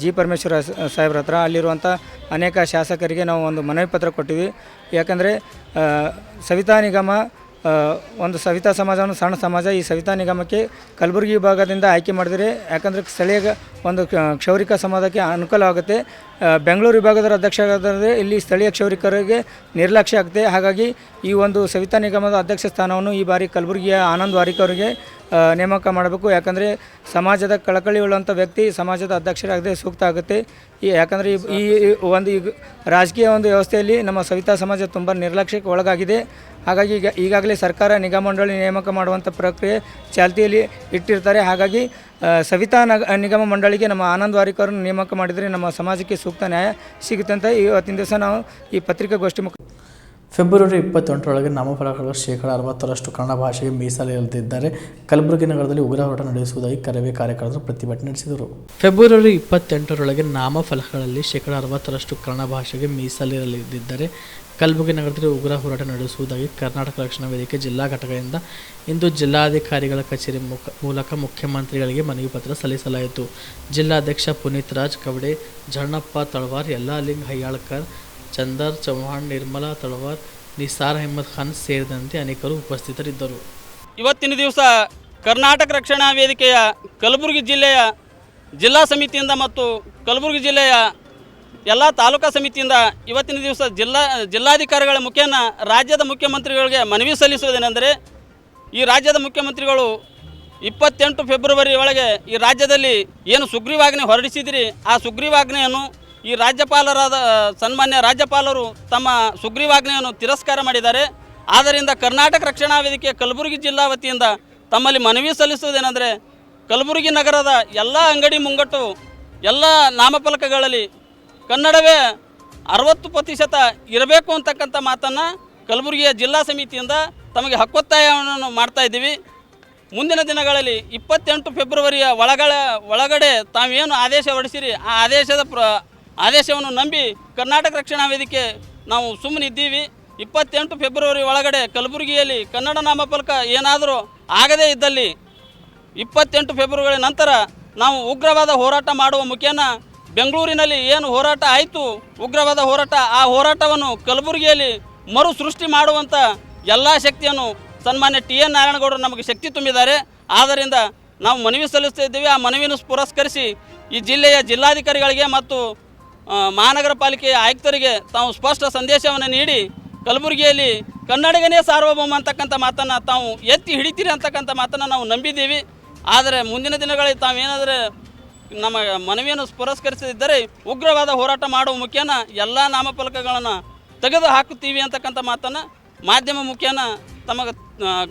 ಜಿ. ಪರಮೇಶ್ವರ ಸಾಹೇಬ್ರ ಹತ್ರ, ಅಲ್ಲಿರುವಂಥ ಅನೇಕ ಶಾಸಕರಿಗೆ ನಾವು ಒಂದು ಮನವಿ ಪತ್ರ ಕೊಟ್ಟಿವಿ. ಯಾಕಂದರೆ ಸವಿತಾ ನಿಗಮ ಒಂದು ಸವಿತಾ ಸಮಾಜವನ್ನು ಸಣ್ಣ ಸಮಾಜ. ಈ ಸವಿತಾ ನಿಗಮಕ್ಕೆ ಕಲಬುರಗಿ ವಿಭಾಗದಿಂದ ಆಯ್ಕೆ ಮಾಡಿದರೆ ಯಾಕಂದರೆ ಸ್ಥಳೀಯ ಒಂದು ಕ್ಷೌರಿಕ ಸಮಾಜಕ್ಕೆ ಅನುಕೂಲವಾಗುತ್ತೆ. ಬೆಂಗಳೂರು ವಿಭಾಗದ ಅಧ್ಯಕ್ಷರಾದರೆ ಇಲ್ಲಿ ಸ್ಥಳೀಯ ಕ್ಷೌರಿಕರಿಗೆ ನಿರ್ಲಕ್ಷ್ಯ ಆಗುತ್ತೆ. ಹಾಗಾಗಿ ಈ ಒಂದು ಸವಿತಾ ನಿಗಮದ ಅಧ್ಯಕ್ಷ ಸ್ಥಾನವನ್ನು ಈ ಬಾರಿ ಕಲಬುರಗಿಯ ಆನಂದ್ ವಾರಿಕ್ ಅವರಿಗೆ ನೇಮಕ ಮಾಡಬೇಕು. ಯಾಕಂದರೆ ಸಮಾಜದ ಕಳಕಳಿ ಉಳ್ಳಂಥ ವ್ಯಕ್ತಿ ಸಮಾಜದ ಅಧ್ಯಕ್ಷರಾಗದೆ ಸೂಕ್ತ ಆಗುತ್ತೆ. ಯಾಕಂದರೆ ಈ ಒಂದು ರಾಜಕೀಯ ಒಂದು ವ್ಯವಸ್ಥೆಯಲ್ಲಿ ನಮ್ಮ ಸವಿತಾ ಸಮಾಜ ತುಂಬ ನಿರ್ಲಕ್ಷ್ಯಕ್ಕೆ ಒಳಗಾಗಿದೆ. ಹಾಗಾಗಿ ಈಗಾಗಲೇ ಸರ್ಕಾರ ನಿಗಮ ಮಂಡಳಿ ನೇಮಕ ಮಾಡುವಂಥ ಪ್ರಕ್ರಿಯೆ ಚಾಲ್ತಿಯಲ್ಲಿ ಇಟ್ಟಿರ್ತಾರೆ. ಹಾಗಾಗಿ ಸವಿತಾ ನಿಗಮ ಮಂಡಳಿಗೆ ನಮ್ಮ ಆನಂದ್ ವಾರಿಕ್ ಅವರನ್ನು ನೇಮಕ ಮಾಡಿದರೆ ನಮ್ಮ ಸಮಾಜಕ್ಕೆ ಸೂಕ್ತ ನ್ಯಾಯ ಸಿಗುತ್ತೆ ಅಂತ ಇವತ್ತಿನ ದಿವಸ ನಾವು ಈ ಪತ್ರಿಕಾಗೋಷ್ಠಿ ಫೆಬ್ರವರಿ 28ರೊಳಗೆ ನಾಮಫಲಕಗಳು 60% ಕನ್ನಡ ಭಾಷೆಗೆ ಮೀಸಲಿರಲಿದ್ದಾರೆ. ಕಲಬುರಗಿ ನಗರದಲ್ಲಿ ಉಗ್ರ ಹೋರಾಟ ನಡೆಸುವುದಾಗಿ ಕರವೇ ಕಾರ್ಯಕರ್ತರು ಪ್ರತಿಭಟನೆ ನಡೆಸಿದರು. ಫೆಬ್ರವರಿ 28ರೊಳಗೆ ನಾಮಫಲಕಗಳಲ್ಲಿ 60% ಕನ್ನಡ ಭಾಷೆಗೆ ಮೀಸಲಿರಲಿದ್ದಾರೆ. ಕಲಬುರಗಿ ನಗರದಲ್ಲಿ ಉಗ್ರ ಹೋರಾಟ ನಡೆಸುವುದಾಗಿ ಕರ್ನಾಟಕ ರಕ್ಷಣಾ ವೇದಿಕೆ ಜಿಲ್ಲಾ ಘಟಕದಿಂದ ಇಂದು ಜಿಲ್ಲಾಧಿಕಾರಿಗಳ ಕಚೇರಿ ಮೂಲಕ ಮುಖ್ಯಮಂತ್ರಿಗಳಿಗೆ ಮನವಿ ಪತ್ರ ಸಲ್ಲಿಸಲಾಯಿತು. ಜಿಲ್ಲಾಧ್ಯಕ್ಷ ಪುನೀತ್ ರಾಜ್ ಕವಡೆ, ಜರ್ಣಪ್ಪ ತಳವಾರ್, ಯಲ್ಲಾಲಿಂಗ್ ಹಯ್ಯಾಳ್ಕರ್, ಚಂದರ್ ಚೌಹಾಣ್, ನಿರ್ಮಲಾ ತಳವಾರ್, ನಿಸಾರ್ ಅಹಮದ್ ಖಾನ್ ಸೇರಿದಂತೆ ಅನೇಕರು ಉಪಸ್ಥಿತರಿದ್ದರು. ಇವತ್ತಿನ ದಿವಸ ಕರ್ನಾಟಕ ರಕ್ಷಣಾ ವೇದಿಕೆಯ ಕಲಬುರಗಿ ಜಿಲ್ಲೆಯ ಜಿಲ್ಲಾ ಸಮಿತಿಯಿಂದ ಮತ್ತು ಕಲಬುರಗಿ ಜಿಲ್ಲೆಯ ಎಲ್ಲ ತಾಲೂಕಾ ಸಮಿತಿಯಿಂದ ಇವತ್ತಿನ ದಿವಸ ಜಿಲ್ಲಾಧಿಕಾರಿಗಳ ಮುಖೇನ ರಾಜ್ಯದ ಮುಖ್ಯಮಂತ್ರಿಗಳಿಗೆ ಮನವಿ ಸಲ್ಲಿಸುವುದೇನೆಂದರೆ, ಈ ರಾಜ್ಯದ ಮುಖ್ಯಮಂತ್ರಿಗಳು 28 ಫೆಬ್ರವರಿ ಒಳಗೆ ಈ ರಾಜ್ಯದಲ್ಲಿ ಏನು ಸುಗ್ರೀವಾಜ್ಞೆ ಹೊರಡಿಸಿದಿರಿ, ಆ ಸುಗ್ರೀವಾಜ್ಞೆಯನ್ನು ಈ ರಾಜ್ಯಪಾಲರಾದ ಸನ್ಮಾನ್ಯ ರಾಜ್ಯಪಾಲರು ತಮ್ಮ ಸುಗ್ರೀವಾಜ್ಞೆಯನ್ನು ತಿರಸ್ಕಾರ ಮಾಡಿದ್ದಾರೆ. ಆದ್ದರಿಂದ ಕರ್ನಾಟಕ ರಕ್ಷಣಾ ವೇದಿಕೆ ಕಲಬುರಗಿ ಜಿಲ್ಲಾ ವತಿಯಿಂದ ತಮ್ಮಲ್ಲಿ ಮನವಿ ಸಲ್ಲಿಸುವುದೇನೆಂದರೆ, ಕಲಬುರಗಿ ನಗರದ ಎಲ್ಲ ಅಂಗಡಿ ಮುಂಗಟ್ಟು ಎಲ್ಲ ನಾಮಫಲಕಗಳಲ್ಲಿ ಕನ್ನಡವೇ 60% ಇರಬೇಕು ಅಂತಕ್ಕಂಥ ಮಾತನ್ನು ಕಲಬುರಗಿಯ ಜಿಲ್ಲಾ ಸಮಿತಿಯಿಂದ ತಮಗೆ ಹಕ್ಕೊತ್ತಾಯವನ್ನು ಮಾಡ್ತಾ ಇದ್ದೀವಿ. ಮುಂದಿನ ದಿನಗಳಲ್ಲಿ 28 ಫೆಬ್ರವರಿಯ ಒಳಗಡೆ ತಾವೇನು ಆದೇಶ ಹೊರಡಿಸಿರಿ, ಆ ಆದೇಶವನ್ನು ನಂಬಿ ಕರ್ನಾಟಕ ರಕ್ಷಣಾ ವೇದಿಕೆ ನಾವು ಸುಮ್ಮನಿದ್ದೀವಿ. 28 ಫೆಬ್ರವರಿ ಒಳಗಡೆ ಕಲಬುರಗಿಯಲ್ಲಿ ಕನ್ನಡ ನಾಮಫಲಕ ಏನಾದರೂ ಆಗದೇ ಇದ್ದಲ್ಲಿ 28 ಫೆಬ್ರವರಿ ನಂತರ ನಾವು ಉಗ್ರವಾದ ಹೋರಾಟ ಮಾಡುವ ಮುಖೇನ ಬೆಂಗಳೂರಿನಲ್ಲಿ ಏನು ಹೋರಾಟ ಆಯಿತು ಉಗ್ರವಾದ ಹೋರಾಟ, ಆ ಹೋರಾಟವನ್ನು ಕಲಬುರಗಿಯಲ್ಲಿ ಮರು ಸೃಷ್ಟಿ ಮಾಡುವಂಥ ಎಲ್ಲ ಶಕ್ತಿಯನ್ನು ಸನ್ಮಾನ್ಯ TN ನಾರಾಯಣಗೌಡರು ನಮಗೆ ಶಕ್ತಿ ತುಂಬಿದ್ದಾರೆ. ಆದ್ದರಿಂದ ನಾವು ಮನವಿ ಸಲ್ಲಿಸ್ತಾ ಇದ್ದೀವಿ. ಆ ಮನವಿಯನ್ನು ಪುರಸ್ಕರಿಸಿ ಈ ಜಿಲ್ಲೆಯ ಜಿಲ್ಲಾಧಿಕಾರಿಗಳಿಗೆ ಮತ್ತು ಮಹಾನಗರ ಪಾಲಿಕೆಯ ಆಯುಕ್ತರಿಗೆ ತಾವು ಸ್ಪಷ್ಟ ಸಂದೇಶವನ್ನು ನೀಡಿ ಕಲಬುರಗಿಯಲ್ಲಿ ಕನ್ನಡಿಗನೇ ಸಾರ್ವಭೌಮ ಅಂತಕ್ಕಂಥ ಮಾತನ್ನು ತಾವು ಎತ್ತಿ ಹಿಡಿತೀರಿ ಅಂತಕ್ಕಂಥ ಮಾತನ್ನು ನಾವು ನಂಬಿದ್ದೀವಿ. ಆದರೆ ಮುಂದಿನ ದಿನಗಳಲ್ಲಿ ತಾವೇನಾದರೆ ನಮ್ಮ ಮನವಿಯನ್ನು ಪುರಸ್ಕರಿಸದಿದ್ದರೆ ಉಗ್ರವಾದ ಹೋರಾಟ ಮಾಡುವ ಮುಖೇನ ಎಲ್ಲ ನಾಮಫಲಕಗಳನ್ನು ತೆಗೆದು ಹಾಕುತ್ತೀವಿ ಅಂತಕ್ಕಂಥ ಮಾತನ್ನು ಮಾಧ್ಯಮ ಮುಖೇನ ತಮಗೆ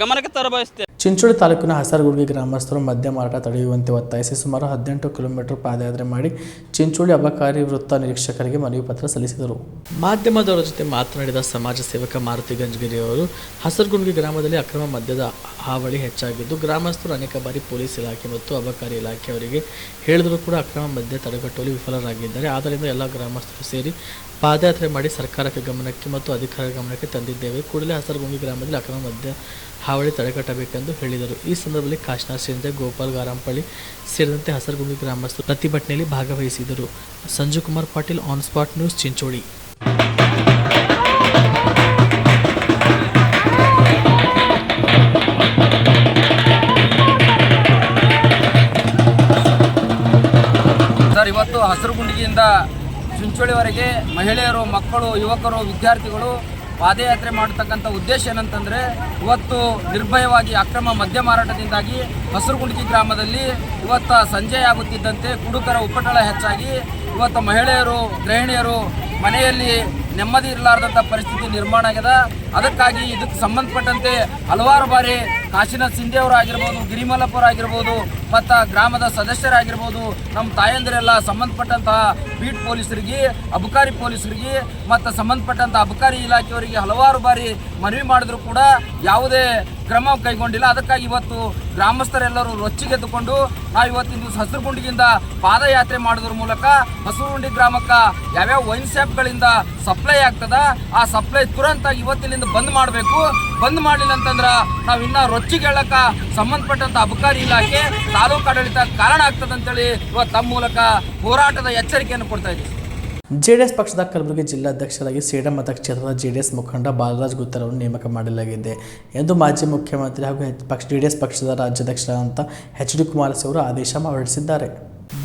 ಗಮನಕ್ಕೆ ತರಬಯಸ್ತೇವೆ. ಚಿಂಚೋಳಿ ತಾಲೂಕಿನ ಹಸರಗುಂಡಿ ಗ್ರಾಮಸ್ಥರು ಮದ್ಯ ಮಾರಾಟ ತಡೆಯುವಂತೆ ಒತ್ತಾಯಿಸಿ ಸುಮಾರು 18 ಕಿಲೋಮೀಟರ್ ಪಾದಯಾತ್ರೆ ಮಾಡಿ ಚಿಂಚೋಳಿ ಅಬಕಾರಿ ವೃತ್ತ ನಿರೀಕ್ಷಕರಿಗೆ ಮನವಿ ಪತ್ರ ಸಲ್ಲಿಸಿದರು. ಮಾಧ್ಯಮದವರ ಜೊತೆ ಮಾತನಾಡಿದ ಸಮಾಜ ಸೇವಕ ಮಾರುತಿ ಗಂಜಗಿರಿ ಅವರು ಹಸರಗುಂಡಿ ಗ್ರಾಮದಲ್ಲಿ ಅಕ್ರಮ ಮದ್ಯದ ಹಾವಳಿ ಹೆಚ್ಚಾಗಿದ್ದು ಗ್ರಾಮಸ್ಥರು ಅನೇಕ ಬಾರಿ ಪೊಲೀಸ್ ಇಲಾಖೆ ಮತ್ತು ಅಬಕಾರಿ ಇಲಾಖೆಯವರಿಗೆ ಹೇಳಿದರೂ ಕೂಡ ಅಕ್ರಮ ಮದ್ಯ ತಡೆಗಟ್ಟುವಲ್ಲಿ ವಿಫಲರಾಗಿದ್ದಾರೆ. ಆದ್ದರಿಂದ ಎಲ್ಲ ಗ್ರಾಮಸ್ಥರು ಸೇರಿ ಪಾದಯಾತ್ರೆ ಮಾಡಿ ಸರ್ಕಾರಕ್ಕೆ ಗಮನಕ್ಕೆ ಮತ್ತು ಅಧಿಕಾರಿಗಳ ಗಮನಕ್ಕೆ ತಂದಿದ್ದೇವೆ. ಕೂಡಲೇ ಹಸರಗುಂಡಿ ಗ್ರಾಮದಲ್ಲಿ ಅಕ್ರಮ ಮದ್ಯ ಹಾವಳಿ ತಡೆಗಟ್ಟಬೇಕೆಂದು ಹೇಳಿದರು. ಈ ಸಂದರ್ಭದಲ್ಲಿ ಕಾಶಿನಾಥ್ ಶಿಂದೆ, ಗೋಪಾಲ್ ಗಾರಂಪಳ್ಳಿ ಸೇರಿದಂತೆ ಹಸರಗುಂಡಿ ಗ್ರಾಮಸ್ಥರು ಪ್ರತಿಭಟನೆಯಲ್ಲಿ ಭಾಗವಹಿಸಿದರು. Sanju Kumar Patil, on spot news, Chincholi. Sir, ಇವತ್ತು ಹಸರಗುಂಡಿಯಿಂದ ಚಿಂಚೋಳಿವರೆಗೆ ಮಹಿಳೆಯರು, ಮಕ್ಕಳು, ಯುವಕರು, ವಿದ್ಯಾರ್ಥಿಗಳು ಪಾದಯಾತ್ರೆ ಮಾಡತಕ್ಕಂಥ ಉದ್ದೇಶ ಏನಂತಂದರೆ, ಇವತ್ತು ನಿರ್ಭಯವಾಗಿ ಅಕ್ರಮ ಮದ್ಯ ಮಾರಾಟದಿಂದಾಗಿ ಹಸರಗುಂಡಿ ಗ್ರಾಮದಲ್ಲಿ ಇವತ್ತು ಸಂಜೆ ಆಗುತ್ತಿದ್ದಂತೆ ಕುಡುಕರ ಉಪಟಳ ಹೆಚ್ಚಾಗಿ ಇವತ್ತು ಮಹಿಳೆಯರು, ಗೃಹಿಣಿಯರು ಮನೆಯಲ್ಲಿ ನೆಮ್ಮದಿ ಇರಲಾರ್ದಂಥ ಪರಿಸ್ಥಿತಿ ನಿರ್ಮಾಣ ಆಗಿದೆ. ಅದಕ್ಕಾಗಿ ಇದಕ್ಕೆ ಸಂಬಂಧಪಟ್ಟಂತೆ ಹಲವಾರು ಬಾರಿ ಕಾಶಿನಾಥ್ ಶಿಂದೆ ಅವರಾಗಿರ್ಬೋದು, ಗಿರಿಮಲ್ಲಪ್ಪರ ಆಗಿರ್ಬೋದು, ಮತ್ತು ಗ್ರಾಮದ ಸದಸ್ಯರಾಗಿರ್ಬೋದು, ನಮ್ಮ ತಾಯಂದಿರೆಲ್ಲ ಸಂಬಂಧಪಟ್ಟಂತಹ ಬೀಟ್ ಪೊಲೀಸರಿಗೆ, ಅಬಕಾರಿ ಪೊಲೀಸರಿಗೆ ಮತ್ತು ಸಂಬಂಧಪಟ್ಟಂಥ ಅಬಕಾರಿ ಇಲಾಖೆಯವರಿಗೆ ಹಲವಾರು ಬಾರಿ ಮನವಿ ಮಾಡಿದ್ರು ಕೂಡ ಯಾವುದೇ ಕ್ರಮ ಕೈಗೊಂಡಿಲ್ಲ. ಅದಕ್ಕಾಗಿ ಇವತ್ತು ಗ್ರಾಮಸ್ಥರೆಲ್ಲರೂ ರೊಚ್ಚಿಗೆದ್ದುಕೊಂಡು ನಾವು ಇವತ್ತಿನ ದಿವಸ ಹಸರಗುಂಡಿಯಿಂದ ಪಾದಯಾತ್ರೆ ಮಾಡೋದ್ರ ಮೂಲಕ ಹಸರಗುಂಡಿ ಗ್ರಾಮಕ್ಕೆ ಯಾವ್ಯಾವ ವೈನ್ ಶಾಪ್ಗಳಿಂದ ಸಪ್ಲೈ ಆಗ್ತದ ಆ ಸಪ್ಲೈ ತುರಂತಾಗಿ ಇವತ್ತಿನಿಂದ ಬಂದ್ ಮಾಡಬೇಕು. ಬಂದ್ ಮಾಡಲಿಲ್ಲ ಅಂತಂದ್ರೆ ನಾವು ಇನ್ನೂ ರೊಚ್ಚಿಗೆಳಕ ಸಂಬಂಧಪಟ್ಟಂಥ ಅಬಕಾರಿ ಇಲಾಖೆ, ತಾಲೂಕು ಆಡಳಿತ ಕಾರಣ ಆಗ್ತದೆ ಅಂತೇಳಿ ಇವತ್ತು ತಮ್ಮ ಮೂಲಕ ಹೋರಾಟದ ಎಚ್ಚರಿಕೆಯನ್ನು ಕೊಡ್ತಾ ಇದ್ದೀವಿ. ಜೆಡಿಎಸ್ ಪಕ್ಷದ ಕಲಬುರಗಿ ಜಿಲ್ಲಾಧ್ಯಕ್ಷರಾಗಿ ಸೇಡಂ ಮತಕ್ಷೇತ್ರದ ಜೆಡಿಎಸ್ ಮುಖಂಡ ಬಾಲರಾಜ್ ಗುತ್ತರ್ ಅವರನ್ನು ನೇಮಕ ಮಾಡಲಾಗಿದೆ ಎಂದು ಮಾಜಿ ಮುಖ್ಯಮಂತ್ರಿ ಹಾಗೂ ಜೆಡಿಎಸ್ ಪಕ್ಷದ ರಾಜ್ಯಾಧ್ಯಕ್ಷರಾದಂಥ ಎಚ್.ಡಿ. ಕುಮಾರಸ್ವಾಮಿ ಅವರು ಆದೇಶ ಹೊರಡಿಸಿದ್ದಾರೆ.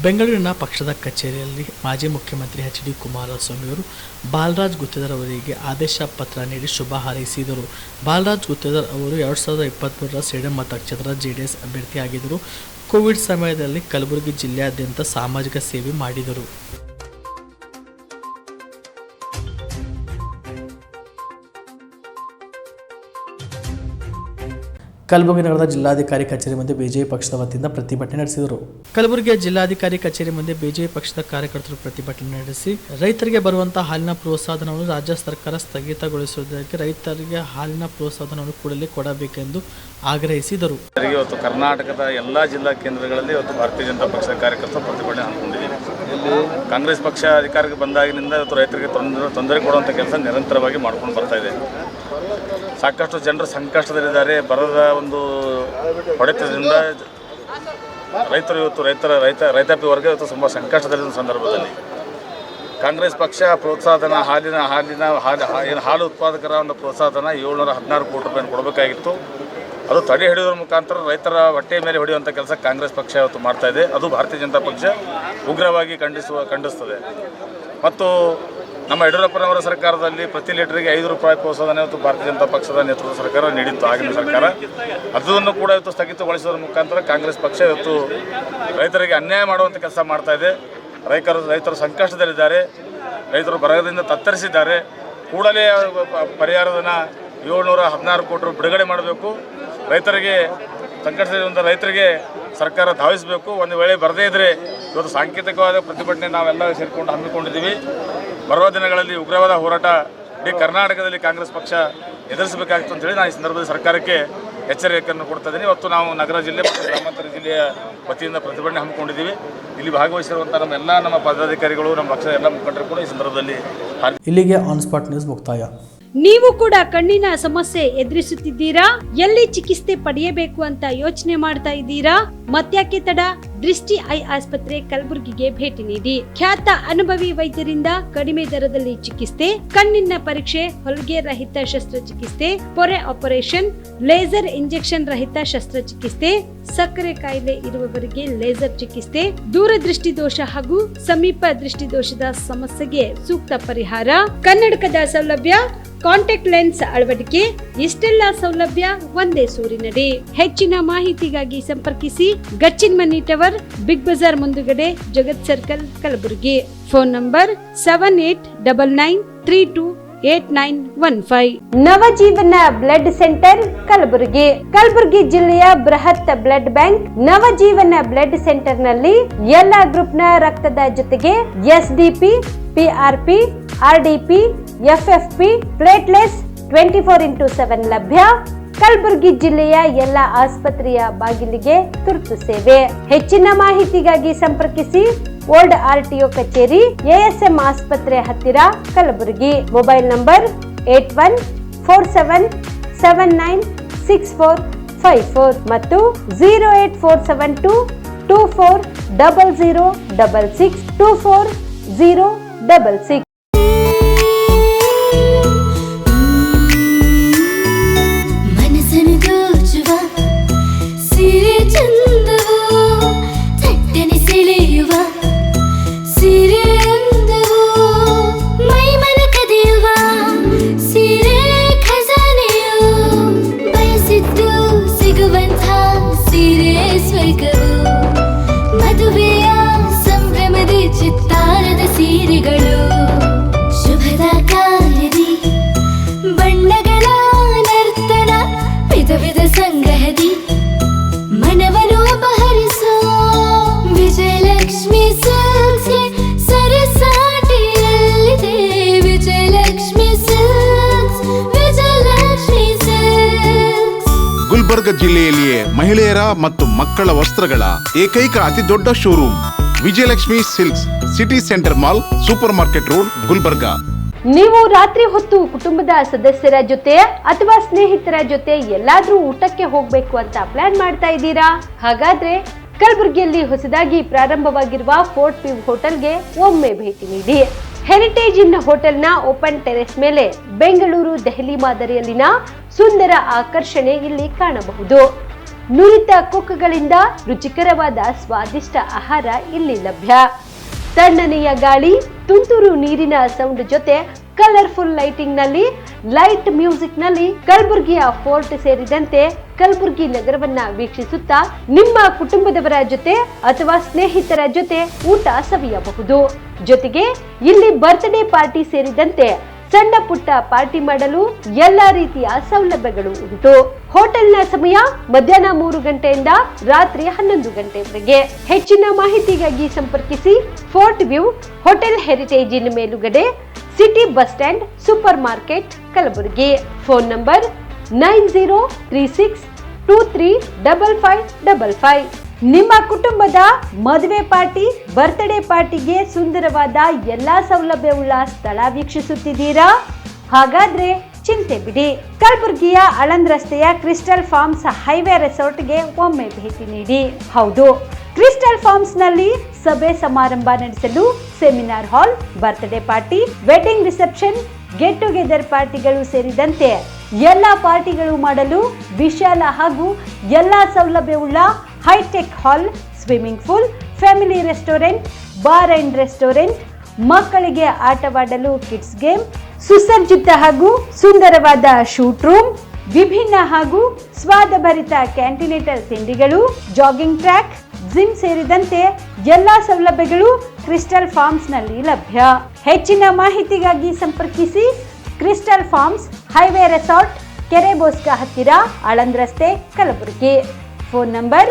ಬೆಂಗಳೂರಿನ ಪಕ್ಷದ ಕಚೇರಿಯಲ್ಲಿ ಮಾಜಿ ಮುಖ್ಯಮಂತ್ರಿ ಎಚ್.ಡಿ. ಕುಮಾರಸ್ವಾಮಿ ಅವರು ಬಾಲರಾಜ್ ಗುತ್ತೇದಾರ್ ಅವರಿಗೆ ಆದೇಶ ಪತ್ರ ನೀಡಿ ಶುಭ ಹಾರೈಸಿದರು. ಬಾಲರಾಜ್ ಗುತ್ತೇದಾರ್ ಅವರು 2023ರ ಸೇಡಂ ಮತಕ್ಷೇತ್ರದ ಜೆಡಿಎಸ್ ಅಭ್ಯರ್ಥಿಯಾಗಿದ್ದರು. ಕೋವಿಡ್ ಸಮಯದಲ್ಲಿ ಕಲಬುರಗಿ ಜಿಲ್ಲೆಯಾದ್ಯಂತ ಸಾಮಾಜಿಕ ಸೇವೆ ಮಾಡಿದರು. ಕಲಬುರಗಿ ನಗರದ ಜಿಲ್ಲಾಧಿಕಾರಿ ಕಚೇರಿ ಮುಂದೆ ಬಿಜೆಪಿ ಪಕ್ಷದ ವತಿಯಿಂದ ಪ್ರತಿಭಟನೆ ನಡೆಸಿದರು. ಕಲಬುರಗಿಯ ಜಿಲ್ಲಾಧಿಕಾರಿ ಕಚೇರಿ ಮುಂದೆ ಬಿಜೆಪಿ ಪಕ್ಷದ ಕಾರ್ಯಕರ್ತರು ಪ್ರತಿಭಟನೆ ನಡೆಸಿ ರೈತರಿಗೆ ಬರುವಂತಹ ಹಾಲಿನ ಪ್ರೋತ್ಸಾಹಧನವನ್ನು ರಾಜ್ಯ ಸರ್ಕಾರ ಸ್ಥಗಿತಗೊಳಿಸುವುದಕ್ಕೆ ರೈತರಿಗೆ ಹಾಲಿನ ಪ್ರೋತ್ಸಾಹಧನವನ್ನು ಕೂಡಲೇ ಕೊಡಬೇಕೆಂದು ಆಗ್ರಹಿಸಿದರು. ಇವತ್ತು ಕರ್ನಾಟಕದ ಎಲ್ಲ ಜಿಲ್ಲಾ ಕೇಂದ್ರಗಳಲ್ಲಿ ಇವತ್ತು ಭಾರತೀಯ ಜನತಾ ಪಕ್ಷದ ಕಾರ್ಯಕರ್ತರು ಪ್ರತಿಭಟನೆ ಹಮ್ಮಿಕೊಂಡಿದ್ದೀವಿ. ಕಾಂಗ್ರೆಸ್ ಪಕ್ಷ ಅಧಿಕಾರಕ್ಕೆ ಬಂದಾಗಿನಿಂದ ಇವತ್ತು ರೈತರಿಗೆ ತೊಂದರೆ ಕೊಡುವಂಥ ಕೆಲಸ ನಿರಂತರವಾಗಿ ಮಾಡ್ಕೊಂಡು ಬರ್ತಾ ಇದೆ. ಸಾಕಷ್ಟು ಜನರು ಸಂಕಷ್ಟದಲ್ಲಿದ್ದಾರೆ. ಬರದ ಒಂದು ಹೊಡೆತದಿಂದ ರೈತರು ಇವತ್ತು ರೈತಾಪಿ ವರ್ಗ ಇವತ್ತು ತುಂಬ ಸಂಕಷ್ಟದಲ್ಲಿರುವ ಸಂದರ್ಭದಲ್ಲಿ ಕಾಂಗ್ರೆಸ್ ಪಕ್ಷ ಪ್ರೋತ್ಸಾಹಧನ ಹಾಲು ಉತ್ಪಾದಕರ ಒಂದು ಪ್ರೋತ್ಸಾಹಧನ 716 ಕೋಟಿ ರೂಪಾಯಿ ಕೊಡಬೇಕಾಗಿತ್ತು. ಅದು ತಡೆ ಹಿಡಿಯೋದ್ರ ಮುಖಾಂತರ ರೈತರ ಹೊಟ್ಟೆ ಮೇಲೆ ಹೊಡೆಯುವಂಥ ಕೆಲಸ ಕಾಂಗ್ರೆಸ್ ಪಕ್ಷ ಇವತ್ತು ಮಾಡ್ತಾ ಇದೆ. ಅದು ಭಾರತೀಯ ಜನತಾ ಪಕ್ಷ ಉಗ್ರವಾಗಿ ಖಂಡಿಸ್ತದೆ. ಮತ್ತು ನಮ್ಮ ಯಡಿಯೂರಪ್ಪನವರ ಸರ್ಕಾರದಲ್ಲಿ ಪ್ರತಿ ಲೀಟರ್ಗೆ 5 ರೂಪಾಯಿ ಪ್ರೋತ್ಸಾಹಧನ ಇವತ್ತು ಭಾರತೀಯ ಜನತಾ ಪಕ್ಷದ ನೇತೃತ್ವದ ಸರ್ಕಾರ ನೀಡಿತ್ತು, ಆಗಿನ ಸರ್ಕಾರ. ಅದನ್ನು ಕೂಡ ಇವತ್ತು ಸ್ಥಗಿತಗೊಳಿಸೋದ್ರ ಮುಖಾಂತರ ಕಾಂಗ್ರೆಸ್ ಪಕ್ಷ ಇವತ್ತು ರೈತರಿಗೆ ಅನ್ಯಾಯ ಮಾಡುವಂಥ ಕೆಲಸ ಮಾಡ್ತಾ ಇದೆ. ರೈತರು ಸಂಕಷ್ಟದಲ್ಲಿದ್ದಾರೆ. ರೈತರು ಬರದಿಂದ ತತ್ತರಿಸಿದ್ದಾರೆ. ಕೂಡಲೇ ಪರಿಹಾರಧನ 716 ಕೋಟಿ ರೂಪಾಯಿ ಬಿಡುಗಡೆ ಮಾಡಬೇಕು. ರೈತರಿಗೆ ಸಂಕಷ್ಟದಿಂದ ರೈತರಿಗೆ ಸರ್ಕಾರ ಧಾವಿಸಬೇಕು. ಒಂದು ವೇಳೆ ಬರದೇ ಇದ್ದರೆ ಇವತ್ತು ಸಾಂಕೇತಿಕವಾದ ಪ್ರತಿಭಟನೆ ನಾವೆಲ್ಲ ಸೇರಿಕೊಂಡು ಹಮ್ಮಿಕೊಂಡಿದ್ದೀವಿ. ಬರುವ ದಿನಗಳಲ್ಲಿ ಉಗ್ರವಾದ ಹೋರಾಟ ಇಡೀ ಕರ್ನಾಟಕದಲ್ಲಿ ಕಾಂಗ್ರೆಸ್ ಪಕ್ಷ ಎದುರಿಸಬೇಕಾಗಿತ್ತು ಅಂತೇಳಿ ನಾನು ಈ ಸಂದರ್ಭದಲ್ಲಿ ಸರ್ಕಾರಕ್ಕೆ ಎಚ್ಚರಿಕೆಯನ್ನು ಕೊಡ್ತಾ ಇದ್ದೀನಿ. ಇವತ್ತು ನಾವು ನಗರ ಜಿಲ್ಲೆ ಮತ್ತು ಗ್ರಾಮಾಂತರ ಜಿಲ್ಲೆಯ ವತಿಯಿಂದ ಪ್ರತಿಭಟನೆ ಹಮ್ಮಿಕೊಂಡಿದ್ದೀವಿ. ಇಲ್ಲಿ ಭಾಗವಹಿಸಿರುವಂಥ ನಮ್ಮ ಪದಾಧಿಕಾರಿಗಳು, ನಮ್ಮ ಪಕ್ಷದ ಎಲ್ಲ ಮುಖಂಡರು ಕೂಡ ಈ ಸಂದರ್ಭದಲ್ಲಿ. ಇಲ್ಲಿಗೆ ಆನ್ ಸ್ಪಾಟ್ ನ್ಯೂಸ್ ಮುಕ್ತಾಯ. ನೀವು ಕೂಡ ಕಣ್ಣಿನ ಸಮಸ್ಯೆ ಎದುರಿಸುತ್ತಿದ್ದೀರಾ? ಎಲ್ಲಿ ಚಿಕಿತ್ಸೆ ಪಡೆಯಬೇಕು ಅಂತ ಯೋಚನೆ ಮಾಡ್ತಾ ಇದ್ದೀರಾ? ಮತ್ಯಾಕೆ ತಡ? ದೃಷ್ಟಿ ಐ ಆಸ್ಪತ್ರೆ ಕಲಬುರಗಿಗೆ ಭೇಟಿ ನೀಡಿ. ಖ್ಯಾತ ಅನುಭವಿ ವೈದ್ಯರಿಂದ ಕಡಿಮೆ ದರದಲ್ಲಿ ಚಿಕಿತ್ಸೆ, ಕಣ್ಣಿನ ಪರೀಕ್ಷೆ, ಹೊಲಿಗೆ ರಹಿತ ಶಸ್ತ್ರಚಿಕಿತ್ಸೆ, ಪೊರೆ ಆಪರೇಷನ್, ಲೇಸರ್ ಇಂಜೆಕ್ಷನ್ ರಹಿತ ಶಸ್ತ್ರಚಿಕಿತ್ಸೆ, ಸಕ್ಕರೆ ಕಾಯಿಲೆ ಇರುವವರಿಗೆ ಲೇಸರ್ ಚಿಕಿತ್ಸೆ, ದೂರದೃಷ್ಟಿ ದೋಷ ಹಾಗೂ ಸಮೀಪ ದೃಷ್ಟಿ ದೋಷದ ಸಮಸ್ಯೆಗೆ ಸೂಕ್ತ ಪರಿಹಾರ, ಕನ್ನಡಕದ ಸೌಲಭ್ಯ, ಕಾಂಟ್ಯಾಕ್ಟ್ ಲೆನ್ಸ್ ಅಳವಡಿಕೆ ಇಷ್ಟೆಲ್ಲ ಸೌಲಭ್ಯ ಒಂದೇ ಸೂರಿನಡಿ. ಹೆಚ್ಚಿನ ಮಾಹಿತಿಗಾಗಿ ಸಂಪರ್ಕಿಸಿ Gachchinmani tower, Big Bazaar ಮುಂದುಗಡೆ, Jagat circle, Kalaburagi. Phone number 7899328915. Navajeevana blood centre Kalaburagi. Kalaburagi ಜಿಲ್ಲೆಯ ಬೃಹತ್ blood bank Navajeevana blood centre ನಲ್ಲಿ ಎಲ್ಲಾ ಗ್ರೂಪ್ ನ ರಕ್ತದ ಜೊತೆಗೆ ಎಸ್ಡಿಪಿ, ಪಿಆರ್ಪಿ, ಆರ್ಡಿಪಿ, ಎಫ್ಎಫ್ಪಿ, ಪ್ಲೇಟ್ಲೆಸ್ 24x7 ಲಭ್ಯ. ಕಲಬುರಗಿ ಜಿಲ್ಲೆಯ ಎಲ್ಲ ಆಸ್ಪತ್ರೆಯ ಬಾಗಿಲಿಗೆ ತುರ್ತು ಸೇವೆ. ಹೆಚ್ಚಿನ ಮಾಹಿತಿಗಾಗಿ ಸಂಪರ್ಕಿಸಿ ಓಲ್ಡ್ ಆರ್ಟಿಒ ಕಚೇರಿ, ಎಎಸ್ಎಂ ಆಸ್ಪತ್ರೆ ಹತ್ತಿರ, ಕಲಬುರಗಿ. ಮೊಬೈಲ್ ನಂಬರ್ 8147979654 ಮತ್ತು 08472240066 24066. ಮದುವೆಯ ಸಂಭ್ರಮದ ಚಿತ್ತಾರದ ಸೀರೆಗಳು, ಶುಭದ ಕಾರ್ಯದಿ ಬಣ್ಣಗಳ ನರ್ತನ, ವಿಧ ವಿಧ ಸಂಗ್ರಹದಿ ಮನವನ್ನು ಅಪಹರಿಸೋ ವಿಜಯಲಕ್ಷ್ಮಿ ಸಿಲ್ಕ್ಸ್ ಸರಸಾಟಿಯಲ್ಲಿದೆ. Vijayalakshmi Silks, Vijayalakshmi Silks. ಗುಲ್ಬರ್ಗ ಜಿಲ್ಲೆಯಲ್ಲಿಯೇ ಮಹಿಳೆಯರ ಮತ್ತು ಮಕ್ಕಳ ವಸ್ತ್ರಗಳ ಏಕೈಕ ಅತಿ ದೊಡ್ಡ showroom Vijayalakshmi Silks, city centre mall, super market road, Gulbarga. ನೀವು ರಾತ್ರಿ ಹೊತ್ತು ಕುಟುಂಬದ ಸದಸ್ಯರ ಜೊತೆ ಅಥವಾ ಸ್ನೇಹಿತರ ಜೊತೆ ಎಲ್ಲಾದ್ರೂ ಊಟಕ್ಕೆ ಹೋಗ್ಬೇಕು ಅಂತ ಪ್ಲಾನ್ ಮಾಡ್ತಾ ಇದ್ದೀರಾ? ಹಾಗಾದ್ರೆ ಕಲಬುರಗಿಯಲ್ಲಿ ಹೊಸದಾಗಿ ಪ್ರಾರಂಭವಾಗಿರುವ ಫೋರ್ಟ್ ವ್ಯೂ ಹೋಟೆಲ್ಗೆ ಒಮ್ಮೆ ಭೇಟಿ ನೀಡಿ. ಹೆರಿಟೇಜ್ ಇನ್ ಹೋಟೆಲ್ನ ಓಪನ್ ಟೆರೆಸ್ ಮೇಲೆ ಬೆಂಗಳೂರು, ದೆಹಲಿ ಮಾದರಿಯಲ್ಲಿನ ಸುಂದರ ಆಕರ್ಷಣೆ ಇಲ್ಲಿ ಕಾಣಬಹುದು. ನುರಿತ ಕುಕ್ಗಳಿಂದ ರುಚಿಕರವಾದ ಸ್ವಾದಿಷ್ಟ ಆಹಾರ ಇಲ್ಲಿ ಲಭ್ಯ. ತಣ್ಣನೆಯ ಗಾಳಿ, ತುಂತುರು ನೀರಿನ ಸೌಂಡ್ ಜೊತೆ ಕಲರ್ಫುಲ್ ಲೈಟಿಂಗ್ ನಲ್ಲಿ, ಲೈಟ್ ಮ್ಯೂಸಿಕ್ ನಲ್ಲಿ ಕಲಬುರಗಿಯ ಫೋರ್ಟ್ ಸೇರಿದಂತೆ ಕಲಬುರಗಿ ನಗರವನ್ನ ವೀಕ್ಷಿಸುತ್ತಾ ನಿಮ್ಮ ಕುಟುಂಬದವರ ಜೊತೆ ಅಥವಾ ಸ್ನೇಹಿತರ ಜೊತೆ ಊಟ ಸವಿಯಬಹುದು. ಜೊತೆಗೆ ಇಲ್ಲಿ ಬರ್ತ್ಡೇ ಪಾರ್ಟಿ ಸೇರಿದಂತೆ ಸಣ್ಣ ಪುಟ್ಟ ಪಾರ್ಟಿ ಮಾಡಲು ಎಲ್ಲಾ ರೀತಿಯ ಸೌಲಭ್ಯಗಳು ಉಂಟು. ಹೋಟೆಲ್ನ ಸಮಯ ಮಧ್ಯಾಹ್ನ 3 ಗಂಟೆಯಿಂದ ರಾತ್ರಿ 11 ಗಂಟೆವರೆಗೆ. ಹೆಚ್ಚಿನ ಮಾಹಿತಿಗಾಗಿ ಸಂಪರ್ಕಿಸಿ ಫೋರ್ಟ್ ವ್ಯೂ ಹೋಟೆಲ್, ಹೆರಿಟೇಜ್ ಇನ್ ಮೇಲುಗಡೆ, city bus stand, super market, Kalaburagi. Phone number 9036235555. ನಿಮ್ಮ ಕುಟುಂಬದ ಮದುವೆ ಪಾರ್ಟಿ, ಬರ್ತ್ಡೇ ಪಾರ್ಟಿಗೆ ಸುಂದರವಾದ ಎಲ್ಲಾ ಸೌಲಭ್ಯವುಳ್ಳ ಸ್ಥಳ ವೀಕ್ಷಿಸುತ್ತಿದ್ದೀರಾ? ಹಾಗಾದ್ರೆ ಚಿಂತೆ ಬಿಡಿ. ಕಲಬುರಗಿಯ ಆಳಂದ್ ರಸ್ತೆಯ ಕ್ರಿಸ್ಟಲ್ ಫಾರ್ಮ್ಸ್ ಹೈವೇ ರೆಸಾರ್ಟ್ಗೆ ಒಮ್ಮೆ ಭೇಟಿ ನೀಡಿ. ಹೌದು, ಕ್ರಿಸ್ಟಲ್ ಫಾರ್ಮ್ಸ್ ನಲ್ಲಿ ಸಭೆ ಸಮಾರಂಭ ನಡೆಸಲು seminar hall, birthday party, wedding reception, get together ಪಾರ್ಟಿಗಳು ಸೇರಿದಂತೆ ಎಲ್ಲ ಪಾರ್ಟಿಗಳು ಮಾಡಲು ವಿಶಾಲ ಹಾಗೂ ಎಲ್ಲ ಸೌಲಭ್ಯವುಳ್ಳ hitech hall, swimming pool, family restaurant, bar and restaurant, ಮಕ್ಕಳಿಗೆ ಆಟವಾಡಲು ಕಿಡ್ಸ್ ಗೇಮ್, ಸುಸಜ್ಜಿತ ಹಾಗೂ ಸುಂದರವಾದ ಶೂಟ್ ರೂಮ್, ವಿಭಿನ್ನ ಹಾಗೂ ಸ್ವಾದಭರಿತ ಕ್ಯಾಂಟಿನೇಟರ್ ತಿಂಡಿಗಳು, ಜಾಗಿಂಗ್ ಟ್ರ್ಯಾಕ್, ಜಿಮ್ ಸೇರಿದಂತೆ ಎಲ್ಲಾ ಸೌಲಭ್ಯಗಳು ಕ್ರಿಸ್ಟಲ್ ಫಾರ್ಮ್ಸ್ ನಲ್ಲಿ ಲಭ್ಯ. ಹೆಚ್ಚಿನ ಮಾಹಿತಿಗಾಗಿ ಸಂಪರ್ಕಿಸಿ ಕ್ರಿಸ್ಟಲ್ ಫಾರ್ಮ್ಸ್ ಹೈವೇ ರೆಸಾರ್ಟ್, ಕೆರೆ ಬೋಸ್ಕಾ ಹತ್ತಿರ, ಆಳಂದ್ ರಸ್ತೆ, ಕಲಬುರಗಿ. Phone number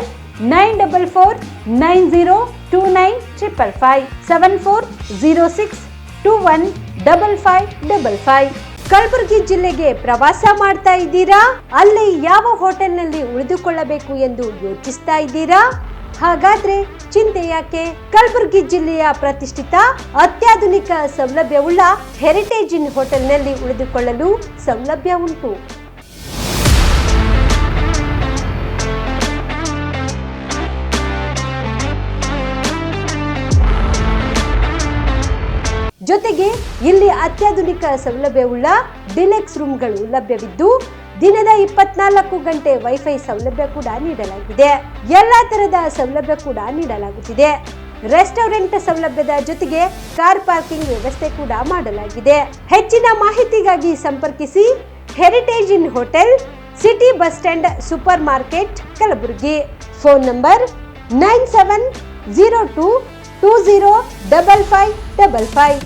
9490295555 7406215555. ಕಲಬುರಗಿ ಜಿಲ್ಲೆಗೆ ಪ್ರವಾಸ ಮಾಡ್ತಾ ಇದ್ದೀರಾ? ಅಲ್ಲಿ ಯಾವ ಹೋಟೆಲ್ನಲ್ಲಿ ಉಳಿದುಕೊಳ್ಳಬೇಕು ಎಂದು ಯೋಚಿಸ್ತಾ ಇದ್ದೀರಾ? ಹಾಗಾದ್ರೆ ಚಿಂತೆ ಯಾಕೆ? ಕಲಬುರಗಿ ಜಿಲ್ಲೆಯ ಪ್ರತಿಷ್ಠಿತ ಅತ್ಯಾಧುನಿಕ ಸೌಲಭ್ಯವುಳ್ಳ ಹೆರಿಟೇಜ್ ಇನ್ ಹೋಟೆಲ್ನಲ್ಲಿ ಉಳಿದುಕೊಳ್ಳಲು ಸೌಲಭ್ಯ ಉಂಟು. ಜೊತೆಗೆ ಇಲ್ಲಿ ಅತ್ಯಾಧುನಿಕ ಸೌಲಭ್ಯವುಳ್ಳ ಡಿಲೆಕ್ಸ್ ರೂಮ್ಗಳು ಲಭ್ಯವಿದ್ದು ದಿನದ 24 ಗಂಟೆ ವೈಫೈ ಸೌಲಭ್ಯ ಕೂಡ ನೀಡಲಾಗಿದೆ. ಎಲ್ಲಾ ತರಹದ ಸೌಲಭ್ಯ ಕೂಡ ನೀಡಲಾಗುತ್ತಿದೆ. ರೆಸ್ಟೋರೆಂಟ್ ಸೌಲಭ್ಯದ ಜೊತೆಗೆ ಕಾರ್ ಪಾರ್ಕಿಂಗ್ ವ್ಯವಸ್ಥೆ ಕೂಡ ಮಾಡಲಾಗಿದೆ. ಹೆಚ್ಚಿನ ಮಾಹಿತಿಗಾಗಿ ಸಂಪರ್ಕಿಸಿ Heritage Inn hotel, city bus stand, super market, Kalaburagi. Phone number 9702205555.